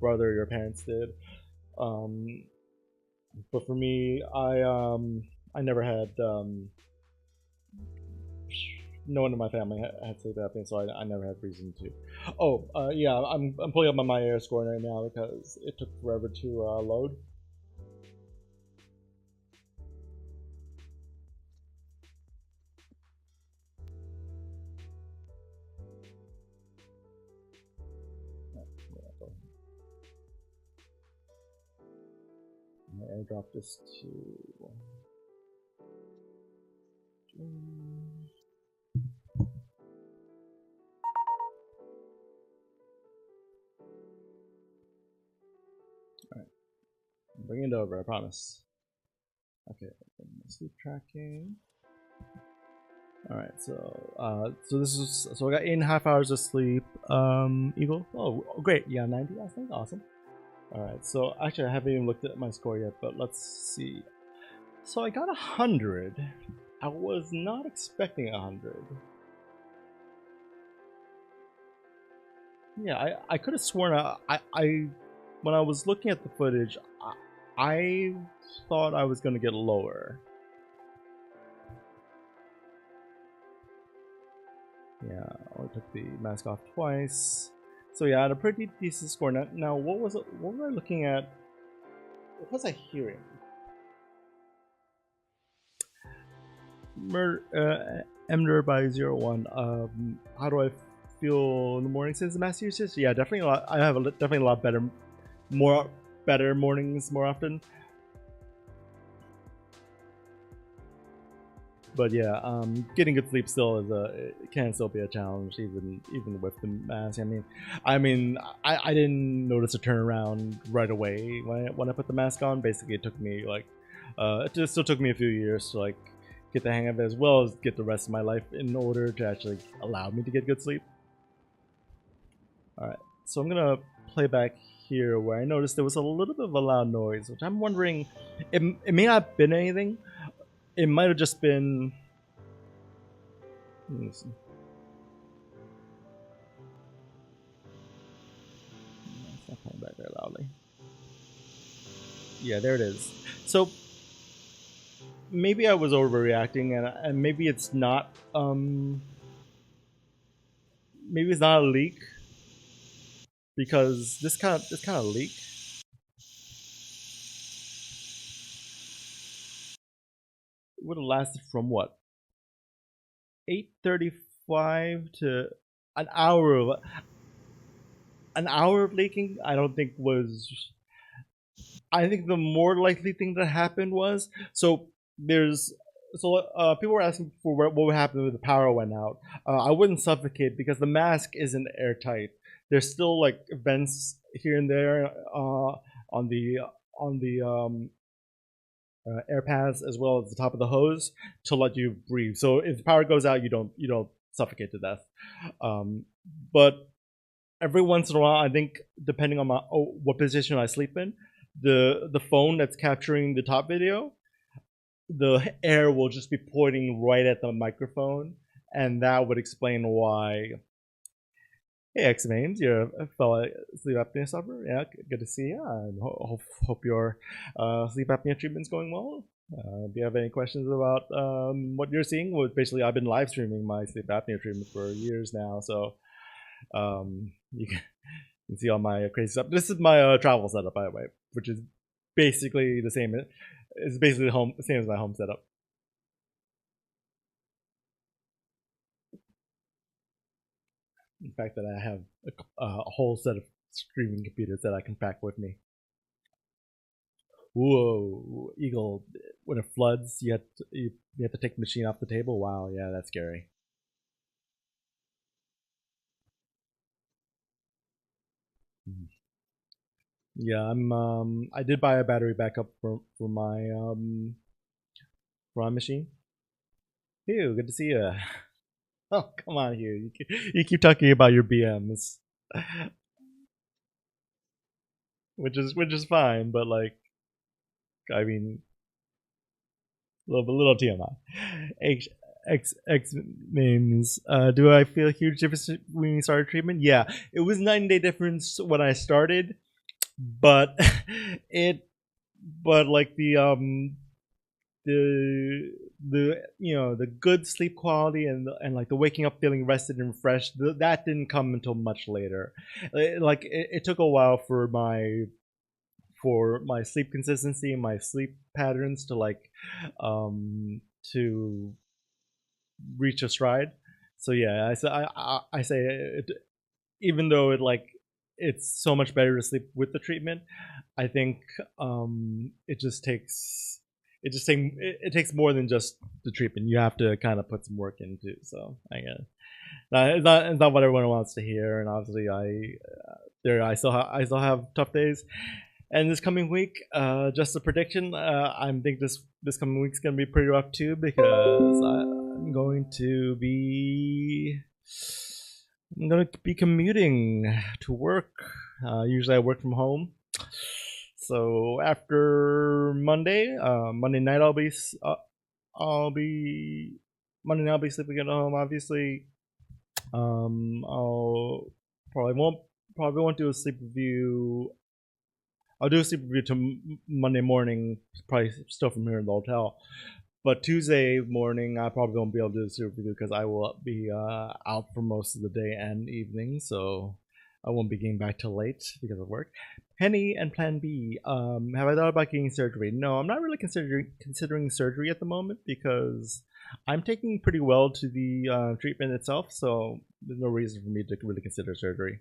brother or your parents did. Um, but for me, I never had no one in my family had sleep apnea, so I never had reason to. Oh, yeah, I'm pulling up my air score right now because it took forever to load. I airdrop this to. Alright. I'm bringing it over, I promise. Okay, sleep tracking. Alright, so this is, so I got 8.5 hours of sleep. Eagle. Oh, great. Yeah, 90, I think. Awesome. Alright, so actually I haven't even looked at my score yet, but let's see. So I got 100. I was not expecting 100. Yeah, I could have sworn I when I was looking at the footage, I thought I was gonna get lower. Yeah, I took the mask off twice. So yeah, I had a pretty decent score. Now what was it? What were I looking at? What was I hearing? Emder by 01. How do I feel in the morning since the Massachusetts? Yeah, definitely a lot. I have definitely a lot better, more better mornings more often. But yeah, getting good sleep still is it can still be a challenge, even with the mask. I didn't notice a turnaround right away when I put the mask on. Basically, it took me like, it just still took me a few years to like get the hang of it, as well as get the rest of my life in order to actually allow me to get good sleep. All right, so I'm gonna play back here where I noticed there was a little bit of a loud noise, which I'm wondering, it may not have been anything. It might have just been. It's not playing back there loudly. Yeah, there it is. So maybe I was overreacting, and maybe it's not. Maybe it's not a leak because this kind of leak would have lasted from what 8:35 to an hour of an hour of leaking. I don't think was. I think the more likely thing that happened was there's people were asking for what would happen if the power went out. I wouldn't suffocate because the mask isn't airtight. There's still like vents here and there on the air pads as well as the top of the hose to let you breathe. So if the power goes out, you don't suffocate to death. Um, but every once in a while, I think depending on what position I sleep in, the phone that's capturing the top video, the air will just be pointing right at the microphone, and that would explain why. Hey, X Mains, you're a fellow sleep apnea sufferer. Yeah, good to see you. I hope your sleep apnea treatment's going well. Do you have any questions about what you're seeing? Well, basically, I've been live streaming my sleep apnea treatment for years now, so you can see all my crazy stuff. This is my travel setup, by the way, which is basically the same. It's basically the same as my home setup. The fact that I have a whole set of streaming computers that I can pack with me. Whoa, Eagle! When it floods, you have to take the machine off the table. Wow, yeah, that's scary. Mhm. Yeah, I did buy a battery backup for my machine. Ew, good to see you. Oh, come on here. You keep talking about your BMs, which is fine, but like, I mean, little TMI. X names. Do I feel a huge difference when we started treatment? Yeah, it was 9-day difference when I started, but it, but like the good sleep quality and like the waking up feeling rested and refreshed, that didn't come until much later. It took a while for my sleep consistency and my sleep patterns to like to reach a stride. So yeah, I say it, even though it's so much better to sleep with the treatment. I think it just takes it takes more than just the treatment. You have to kind of put some work into. So I guess it's not what everyone wants to hear, and obviously I still have tough days. And this coming week, just a prediction, I think this coming week's gonna be pretty rough too because I'm going to be commuting to work. Usually I work from home. So after Monday night I'll be Monday night I'll be sleeping at home. Obviously, I'll probably won't do a sleep review. I'll do a sleep review to Monday morning, probably still from here in the hotel. But Tuesday morning, I probably won't be able to do the sleep review because I will be out for most of the day and evening, so I won't be getting back till late because of work. Penny and Plan B. Have I thought about getting surgery? No, I'm not really considering surgery at the moment because I'm taking pretty well to the treatment itself, so there's no reason for me to really consider surgery.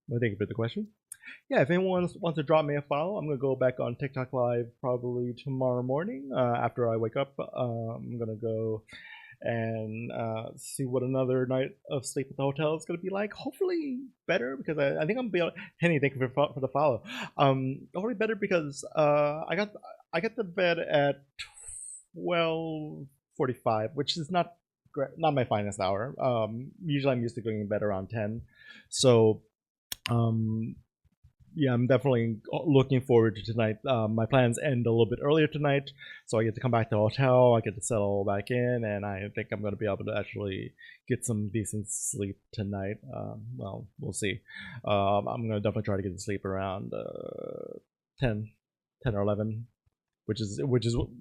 Well, thank you for the question. Yeah, if anyone wants to drop me a follow, I'm gonna go back on TikTok Live probably tomorrow morning after I wake up. I'm gonna go and see what another night of sleep at the hotel is going to be like. Hopefully better because I think I'm gonna be able. Henny, thank you for the follow. Hopefully better because I got to bed at 12:45, which is not great, not my finest hour. Usually I'm used to going to bed around 10, so um, yeah, I'm definitely looking forward to tonight. My plans end a little bit earlier tonight, so I get to come back to the hotel. I get to settle back in, and I think I'm going to be able to actually get some decent sleep tonight. Well, we'll see. I'm going to definitely try to get to sleep around 10, 10 or 11, which is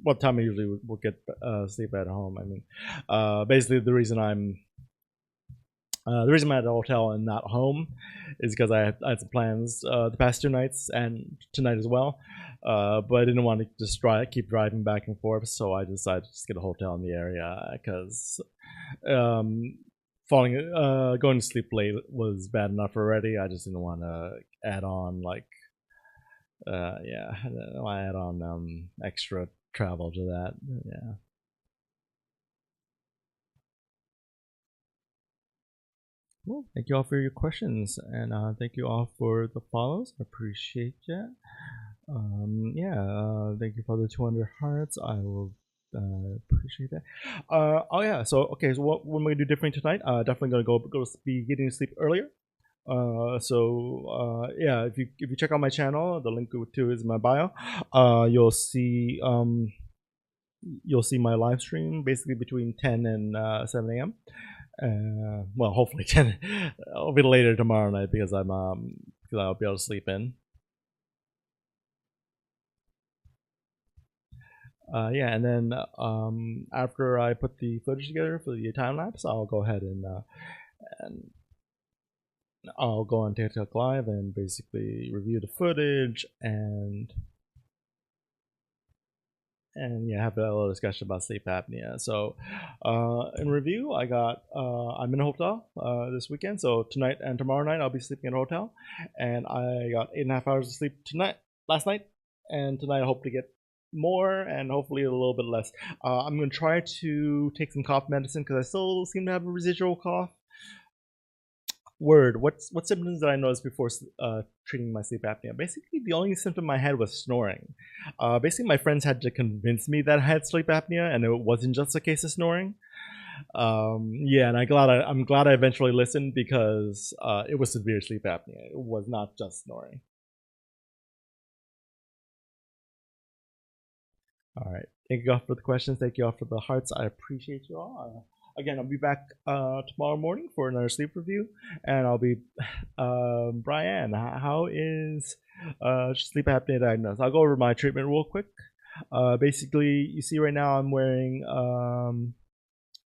what time I usually will get sleep at home. I mean, basically the reason I'm at the hotel and not home is because I had some plans the past 2 nights and tonight as well. But I didn't want to just keep driving back and forth, so I decided to just get a hotel in the area because um, going to sleep late was bad enough already. I just didn't want to add on yeah, I don't want to add on extra travel to that. Yeah. Well, thank you all for your questions, and thank you all for the follows. I appreciate that. Yeah, thank you for the 200 hearts. I will appreciate that. Oh yeah, so okay, so what am I gonna do different tonight? Definitely gonna go be getting to sleep earlier. Yeah, if you check out my channel, the link to is in my bio. You'll see my live stream basically between 10 and 7 a.m. Well, hopefully 10. A bit later tomorrow night because because I'll be able to sleep in. Yeah, and then after I put the footage together for the time lapse, I'll go ahead and I'll go on TikTok Live and basically review the footage and yeah, have a little discussion about sleep apnea. So, in review, I'm in a hotel this weekend. So tonight and tomorrow night, I'll be sleeping in a hotel, and I got 8.5 hours of sleep last night, and tonight I hope to get more and hopefully a little bit less. I'm gonna try to take some cough medicine because I still seem to have a residual cough. Word. What symptoms did I notice before treating my sleep apnea? Basically, the only symptom I had was snoring. Basically, my friends had to convince me that I had sleep apnea, and it wasn't just a case of snoring. Yeah, and I'm glad I eventually listened because it was severe sleep apnea. It was not just snoring. All right. Thank you all for the questions. Thank you all for the hearts. I appreciate you all. Again, I'll be back tomorrow morning for another sleep review, and I'll be Brian. How is sleep apnea diagnosed? I'll go over my treatment real quick. Basically, you see right now I'm wearing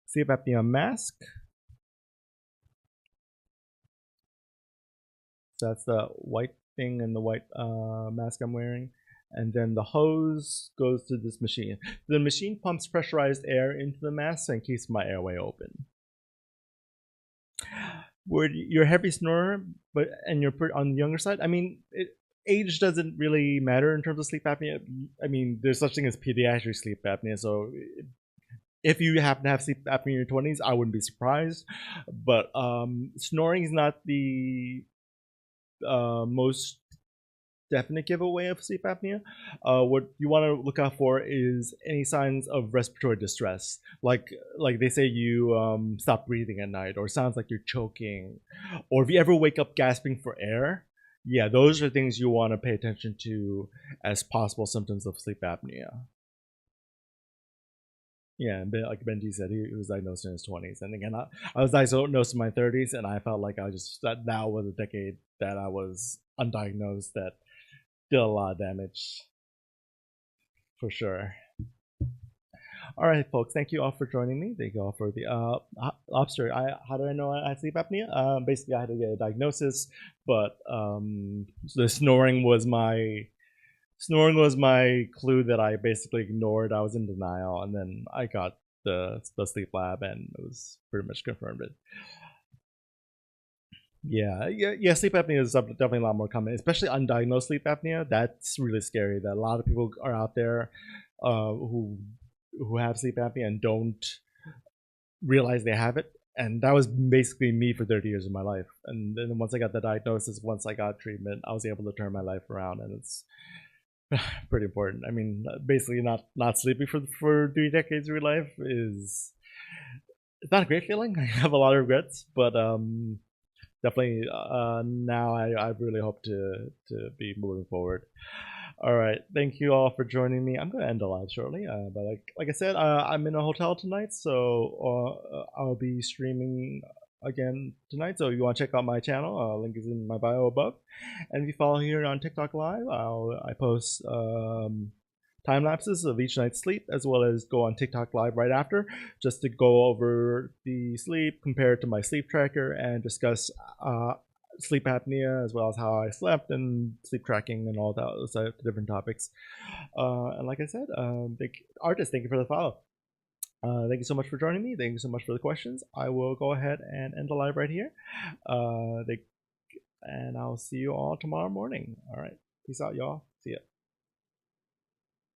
sleep apnea mask. So that's the white thing and the white mask I'm wearing. And then the hose goes to this machine. The machine pumps pressurized air into the mask and keeps my airway open. Where you're a heavy snorer, and you're on the younger side, I mean, age doesn't really matter in terms of sleep apnea. I mean, there's such thing as pediatric sleep apnea, so if you happen to have sleep apnea in your 20s, I wouldn't be surprised. But snoring is not the most definite giveaway of sleep apnea. What you want to look out for is any signs of respiratory distress, like they say you stop breathing at night, or sounds like you're choking, or if you ever wake up gasping for air. Yeah, those are things you want to pay attention to as possible symptoms of sleep apnea. Yeah, and like Benji said, he was diagnosed in his 20s, and again, I was diagnosed in my 30s, and I felt like that was a decade that I was undiagnosed that did a lot of damage for sure. All right, folks. Thank you all for joining me. Thank you all for the lobster. How do I know I had sleep apnea? Basically, I had to get a diagnosis, but the snoring was my clue that I basically ignored. I was in denial, and then I got the sleep lab, and it was pretty much confirmed it. Yeah. Sleep apnea is definitely a lot more common, especially undiagnosed sleep apnea. That's really scary. That a lot of people are out there who have sleep apnea and don't realize they have it. And that was basically me for 30 years of my life. And then once I got the diagnosis, once I got treatment, I was able to turn my life around, and it's pretty important. I mean, basically, not sleeping for 3 decades of your life is it's not a great feeling. I have a lot of regrets, but definitely now I really hope to be moving forward. All right, thank you all for joining me. I'm going to end the live shortly, but like I said, I'm in a hotel tonight, so I'll be streaming again tonight. So if you want to check out my channel, link is in my bio above. And if you follow here on TikTok Live, I post time lapses of each night's sleep, as well as go on TikTok Live right after, just to go over the sleep, compare it to my sleep tracker, and discuss sleep apnea as well as how I slept and sleep tracking and all those different topics. And like I said, artists, thank you for the follow. Thank you so much for joining me. Thank you so much for the questions. I will go ahead and end the live right here. And I'll see you all tomorrow morning. All right. Peace out, y'all.